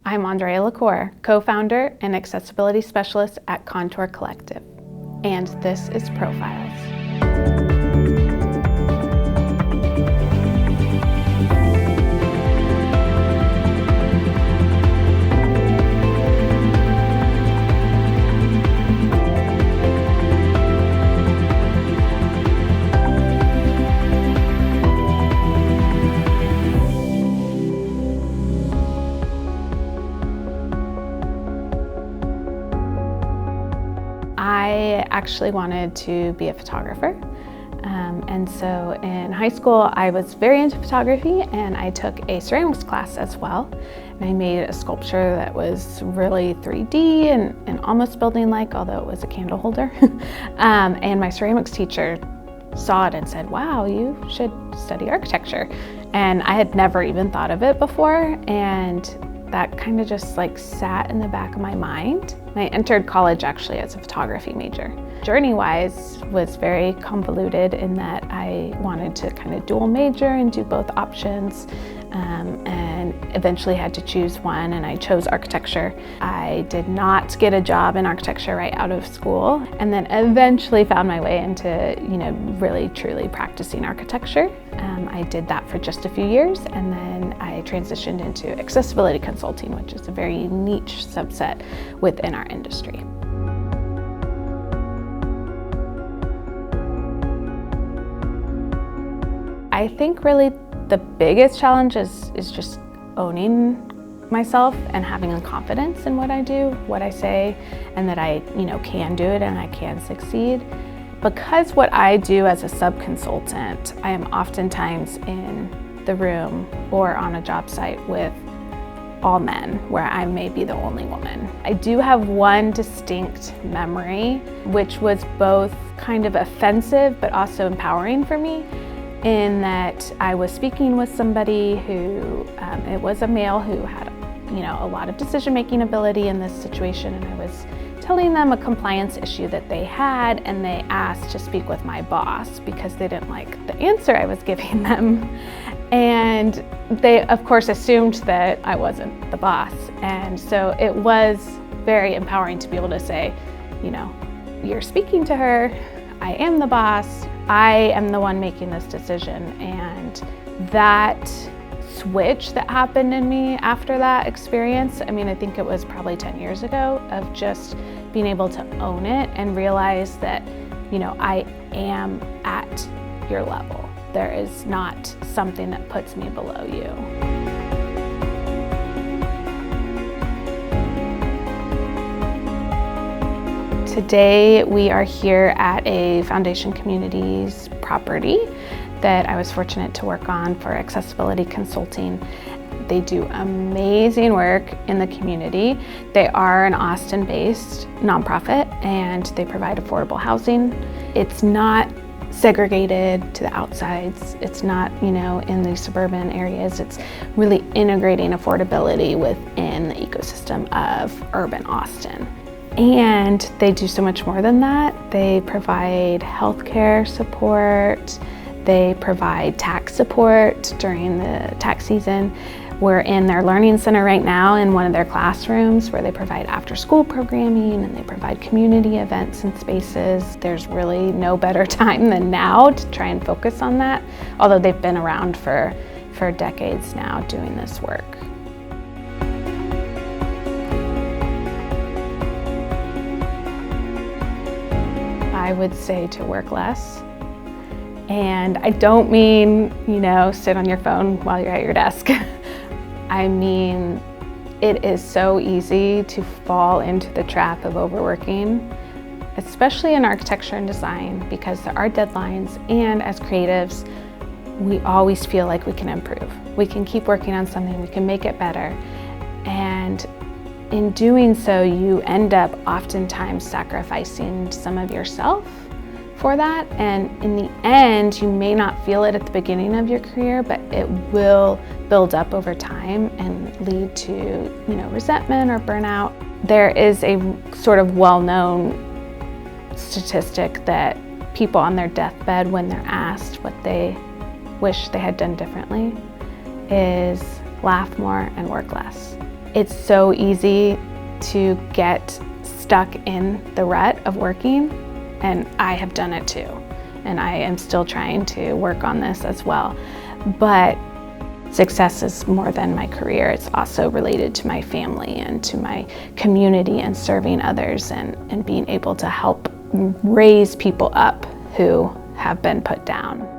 I'm Andrea LaCour, co-founder and accessibility specialist at Contour Collective, and this is Profiles. I actually wanted to be a photographer. And so in high school, I was very into photography and I took a ceramics class as well. And I made a sculpture that was really 3D and almost building-like, although it was a candle holder. And my ceramics teacher saw it and said, "Wow, you should study architecture." And I had never even thought of it before. And that kind of just sat in the back of my mind. And I entered college actually as a photography major. Journey-wise was very convoluted in that I wanted to kind of dual major and do both options, and eventually had to choose one, and I chose architecture. I did not get a job in architecture right out of school, and then eventually found my way into, really truly practicing architecture. I did that for just a few years, and then I transitioned into accessibility consulting, which is a very niche subset within our industry. I think really the biggest challenge is just owning myself and having a confidence in what I do, what I say, and that I can do it and I can succeed. Because what I do as a sub-consultant, I am oftentimes in the room or on a job site with all men, where I may be the only woman. I do have one distinct memory, which was both kind of offensive but also empowering for me, in that I was speaking with somebody who, it was a male who had a lot of decision-making ability in this situation, and I was telling them a compliance issue that they had, and they asked to speak with my boss because they didn't like the answer I was giving them. And they, of course, assumed that I wasn't the boss. And so it was very empowering to be able to say, you're speaking to her, I am the boss, I am the one making this decision. And that switch that happened in me after that experience, I think it was probably 10 years ago, of just being able to own it and realize that, I am at your level. There is not something that puts me below you. Today we are here at a Foundation Communities property that I was fortunate to work on for accessibility consulting. They do amazing work in the community. They are an Austin-based nonprofit and they provide affordable housing. It's not segregated to the outsides. It's not, in the suburban areas. It's really integrating affordability within the ecosystem of urban Austin. And they do so much more than that. They provide healthcare support. They provide tax support during the tax season. We're in their learning center right now in one of their classrooms where they provide after-school programming and they provide community events and spaces. There's really no better time than now to try and focus on that, although they've been around for decades now doing this work. I would say to work less. And I don't mean, sit on your phone while you're at your desk. I mean, it is so easy to fall into the trap of overworking, especially in architecture and design, because there are deadlines, and as creatives, we always feel like we can improve. We can keep working on something, we can make it better. And in doing so, you end up oftentimes sacrificing some of yourself for that, and in the end you may not feel it at the beginning of your career, but it will build up over time and lead to resentment or burnout. There is a sort of well-known statistic that people on their deathbed, when they're asked what they wish they had done differently, is laugh more and work less. It's so easy to get stuck in the rut of working, and I have done it too. And I am still trying to work on this as well. But success is more than my career. It's also related to my family and to my community and serving others and being able to help raise people up who have been put down.